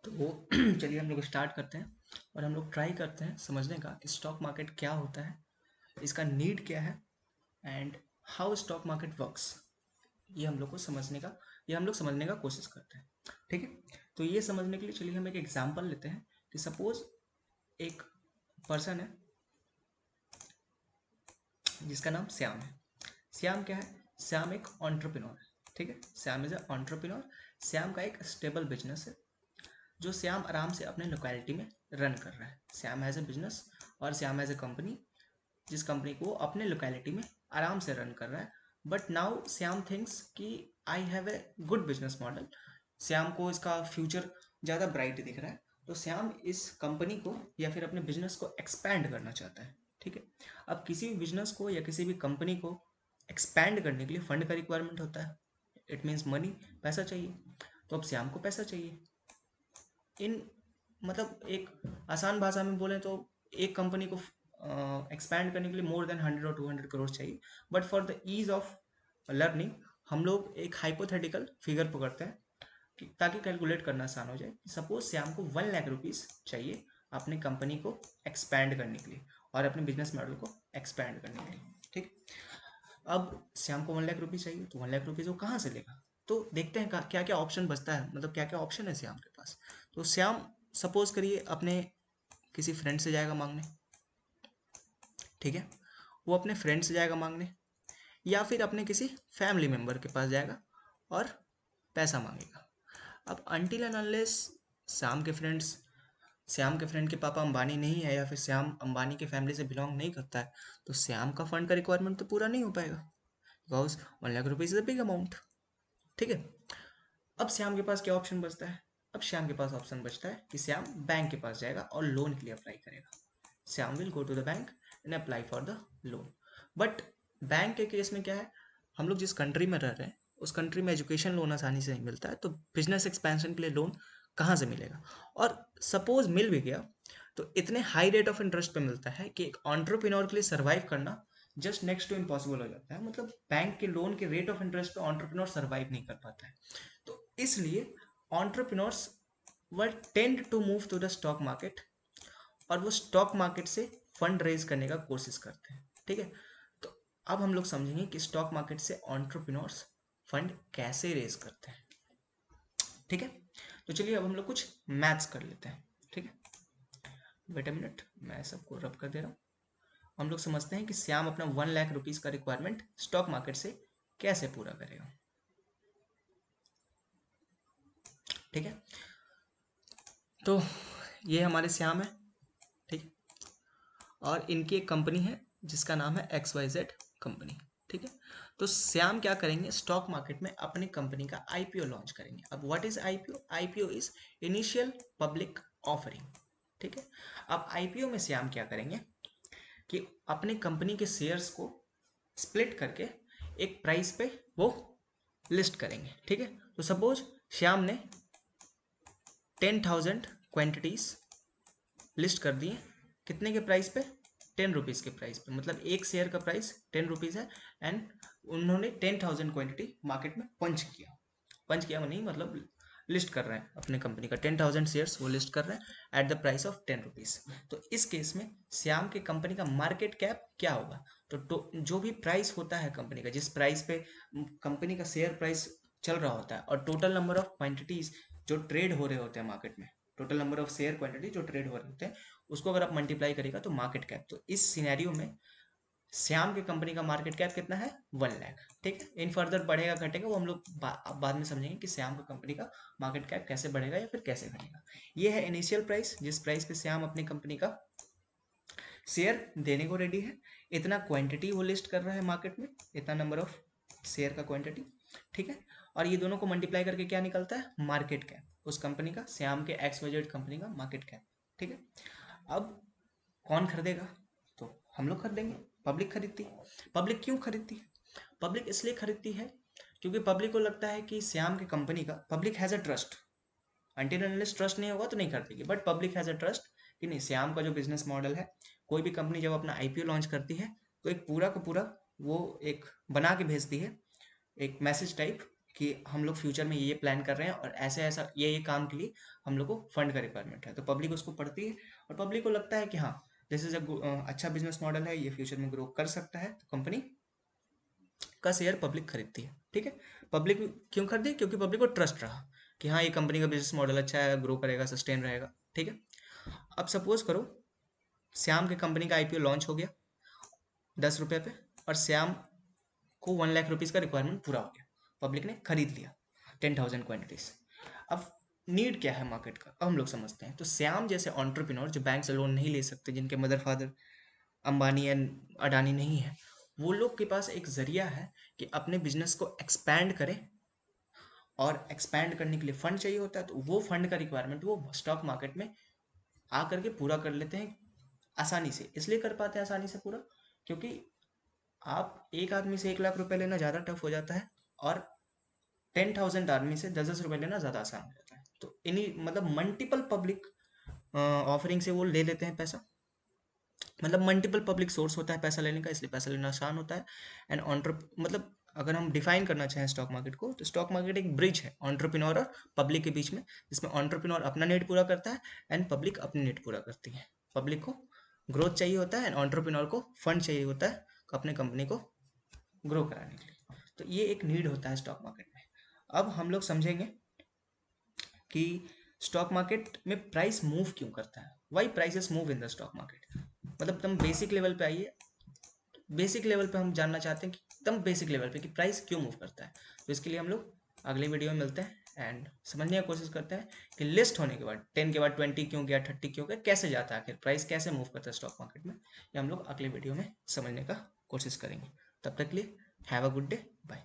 तो चलिए हम लोग स्टार्ट करते हैं और हम लोग ट्राई करते हैं समझने का कि स्टॉक मार्केट क्या होता है, इसका नीड क्या है and how stock market works. ये हम लोग को समझने का ये हम लोग समझने का कोशिश करते हैं। ठीक है, तो ये समझने के लिए चलिए हम एक एग्जांपल लेते हैं कि सपोज एक पर्सन है जिसका नाम श्याम है। श्याम क्या है? श्याम एक एंटरप्रेन्योर है। ठीक है, Shyam is a entrepreneur. Shyam का एक स्टेबल बिजनेस है जो श्याम आराम से अपने लोकेलिटी में रन कर रहा है। श्याम हैज़ ए बिजनेस और श्याम हैज़ ए कंपनी, जिस कंपनी को वो अपने लोकेलिटी में आराम से रन कर रहा है। बट नाउ श्याम थिंक्स कि I have a good business model. Shyam को इसका फ्यूचर ज़्यादा ब्राइट दिख रहा है, तो श्याम इस कंपनी को या फिर अपने बिजनेस को एक्सपैंड करना चाहता है। ठीक है, अब किसी भी बिजनेस को या किसी भी कंपनी को एक्सपैंड करने के लिए फंड का रिक्वायरमेंट होता है। इट मीन्स मनी, पैसा चाहिए। तो अब श्याम को पैसा चाहिए। इन मतलब एक आसान भाषा में बोले तो एक कंपनी को एक्सपैंड करने के लिए मोर देन 100 और 200 करोड़ चाहिए। But for the ease of learning हम लोग एक हाइपोथेटिकल फिगर पकड़ते हैं ताकि कैलकुलेट करना आसान हो जाए। सपोज श्याम को 1 लाख रुपीस चाहिए अपनी कंपनी को एक्सपैंड करने के लिए और अपने बिजनेस मॉडल को एक्सपैंड करने के लिए। ठीक, अब श्याम को 1 लाख रुपीस चाहिए, तो 1 लाख रुपीस वो कहाँ से लेगा? तो देखते हैं क्या क्या ऑप्शन बचता है, मतलब क्या क्या ऑप्शन है श्याम के पास। तो श्याम सपोज करिए अपने किसी फ्रेंड से जाएगा मांगने। ठीक है, वो अपने फ्रेंड से जाएगा मांगने या फिर अपने किसी फैमिली मेम्बर के पास जाएगा और पैसा मांगेगा। अब अनटिल एंड अनलेस श्याम के फ्रेंड्स श्याम के फ्रेंड के पापा अंबानी नहीं है या फिर श्याम अंबानी के फैमिली से बिलोंग नहीं करता है, तो श्याम का फंड का रिक्वायरमेंट तो पूरा नहीं हो पाएगा, because 1 lakh rupees is a big amount. ठीक है, अब श्याम के पास क्या ऑप्शन बचता है? अब श्याम के पास ऑप्शन बचता है कि श्याम बैंक के पास जाएगा और लोन के लिए अप्लाई करेगा। Shyam will go to the bank and apply for the loan. But bank के केस में क्या है, हम लोग जिस कंट्री में रह रहे हैं उस कंट्री में एजुकेशन लोन आसानी से नहीं मिलता है, तो बिजनेस एक्सपेंशन के लिए लोन कहाँ से मिलेगा? और सपोज मिल भी गया तो इतने हाई रेट ऑफ इंटरेस्ट पे मिलता है कि एक एंटरप्रेन्योर के लिए सर्वाइव करना जस्ट नेक्स्ट टू इम्पॉसिबल हो जाता है। मतलब बैंक के लोन के रेट ऑफ इंटरेस्ट पे एंटरप्रेन्योर सर्वाइव नहीं कर पाता है। तो इसलिए entrepreneurs were tend to move to the stock market और वो स्टॉक मार्केट से फंड रेज करने का कोशिश करते हैं। ठीक है, तो अब हम लोग समझेंगे कि स्टॉक मार्केट से एंटरप्रेन्योर्स फंड कैसे रेज करते हैं। ठीक है, तो चलिए अब हम लोग कुछ मैथ्स कर लेते हैं। ठीक है, वेट अ मिनट, मैं सबको रब कर दे रहा हूँ। हम लोग समझते हैं कि श्याम अपना 1 लाख रुपीज का रिक्वायरमेंट स्टॉक मार्केट से कैसे पूरा करेगा। ठीक है, तो ये हमारे श्याम है। ठीक, और इनकी एक कंपनी है जिसका नाम है XYZ कंपनी। ठीक है, तो श्याम क्या करेंगे, स्टॉक मार्केट में अपनी कंपनी का आईपीओ लॉन्च करेंगे। अब what is IPO? IPO is initial public offering. ठीक है, अब आईपीओ में श्याम क्या करेंगे कि अपनी कंपनी के शेयर्स को स्प्लिट करके एक प्राइस पे वो लिस्ट करेंगे। ठीक है, तो सपोज श्याम ने 10,000 क्वांटिटीज लिस्ट कर दिए, कितने के प्राइस पे? 10 रुपीज़ के प्राइस पे। मतलब एक शेयर का प्राइस 10 रुपीज़ है एंड उन्होंने 10,000 क्वांटिटी मार्केट में पंच किया नहीं, मतलब लिस्ट कर रहे हैं अपने कंपनी का 10,000 शेयर्स वो लिस्ट कर रहे हैं at the price of 10 rupees. तो इस केस में श्याम के कंपनी का मार्केट कैप क्या होगा? तो जो भी प्राइस होता है कंपनी का, जिस प्राइस पे कंपनी का शेयर प्राइस चल रहा होता है और टोटल नंबर ऑफ क्वांटिटीज जो ट्रेड हो रहे होते हैं मार्केट में, total number of share quantity जो ट्रेड हो रहे होते हैं, उसको अगर आप मल्टीप्लाई करेगा तो मार्केट कैप। तो इस सिनेरियो में श्याम की कंपनी का मार्केट कैप कितना है? 1 लाख। ठीक है, इन फर्दर बढ़ेगा घटेगा वो हम लोग बाद में समझेंगे कि श्याम की कंपनी का मार्केट कैप कैसे बढ़ेगा या फिर कैसे घटेगा। ये है इनिशियल प्राइस, जिस प्राइस पे श्याम अपनी कंपनी का शेयर देने को रेडी है। इतना क्वांटिटी वो लिस्ट कर रहा है मार्केट में, इतना नंबर ऑफ शेयर का क्वांटिटी। ठीक है, और ये दोनों को मल्टीप्लाई करके क्या निकलता है? मार्केट कैप उस कंपनी का, श्याम के XYZ कंपनी का मार्केट कैप। ठीक है, अब कौन खरीदेगा? तो हम लोग खरीदेंगे, पब्लिक खरीदती है। पब्लिक क्यों खरीदती है? पब्लिक इसलिए खरीदती है क्योंकि पब्लिक को लगता है कि श्याम की कंपनी का, public has a trust. Until unless trust नहीं होगा तो नहीं खरीदेगी, but public has a trust कि नहीं, श्याम का जो बिजनेस मॉडल है, कोई भी कंपनी जब अपना आईपीओ लॉन्च करती है तो एक पूरा का पूरा वो एक बना के भेजती है, एक मैसेज टाइप कि हम लोग फ्यूचर में ये प्लान कर रहे हैं और ऐसे ऐसा ये काम के लिए हम लोग को फंड का रिक्वायरमेंट है, तो पब्लिक उसको पढ़ती है और पब्लिक को लगता है कि हाँ दिस इज अच्छा बिजनेस मॉडल है, ये फ्यूचर में ग्रो कर सकता है, तो कंपनी का शेयर पब्लिक खरीदती है। ठीक है, पब्लिक क्यों खरीदी? क्योंकि पब्लिक को ट्रस्ट रहा कि हाँ ये कंपनी का बिजनेस मॉडल अच्छा है, ग्रो करेगा, सस्टेन रहेगा। ठीक है, अब सपोज करो श्याम की कंपनी का आईपीओ लॉन्च हो गया 10 रुपये पे, और श्याम को 1 लाख रुपीज़ का रिक्वायरमेंट पूरा हो गया, पब्लिक ने खरीद लिया 10,000 क्वांटिटीज। अब नीड क्या है मार्केट का, अब हम लोग समझते हैं। तो श्याम जैसे एंटरप्रेन्योर जो बैंक से लोन नहीं ले सकते, जिनके मदर फादर अंबानी या अडानी नहीं है, वो लोग के पास एक जरिया है कि अपने बिजनेस को एक्सपैंड करें, और एक्सपैंड करने के लिए फंड चाहिए होता है, तो वो फंड का रिक्वायरमेंट वो स्टॉक मार्केट में आकर के पूरा कर लेते हैं आसानी से। इसलिए कर पाते हैं आसानी से पूरा, क्योंकि आप एक आदमी से 1 लाख रुपए लेना ज़्यादा टफ हो जाता है, और 10,000 आदमी से 10-10 रुपए लेना ज़्यादा आसान हो जाता है। तो इन्हीं मतलब मल्टीपल पब्लिक ऑफरिंग से वो ले लेते हैं पैसा, मतलब मल्टीपल पब्लिक सोर्स होता है पैसा लेने का, इसलिए पैसा लेना आसान होता है। एंड मतलब अगर हम डिफाइन करना चाहें स्टॉक मार्केट को, तो स्टॉक मार्केट एक ब्रिज है एंटरप्रेन्योर और पब्लिक के बीच में, जिसमें एंटरप्रेन्योर अपना नीड पूरा करता है एंड पब्लिक अपनी नीड पूरा करती है। पब्लिक को ग्रोथ चाहिए होता है एंड एंटरप्रेन्योर को फंड चाहिए होता है अपने कंपनी को ग्रो कराने के लिए। तो ये एक नीड होता है स्टॉक मार्केट में। अब हम लोग समझेंगे कि स्टॉक मार्केट में प्राइस मूव क्यों करता है, why prices move in the stock market. मतलब तुम बेसिक लेवल पे आइए, बेसिक लेवल पे हम जानना चाहते हैं कि एकदम बेसिक लेवल पे कि प्राइस क्यों मूव करता है। तो इसके लिए हम लोग अगले वीडियो में मिलते हैं एंड समझने की कोशिश करते हैं कि लिस्ट होने के बाद 10 के बाद 20 क्यों गया, 30 क्यों गया, कैसे जाता है आखिर, प्राइस कैसे मूव करता है स्टॉक मार्केट में, ये हम लोग अगले वीडियो में समझने का कोशिश करेंगे। तब तक के लिए have a good day, bye.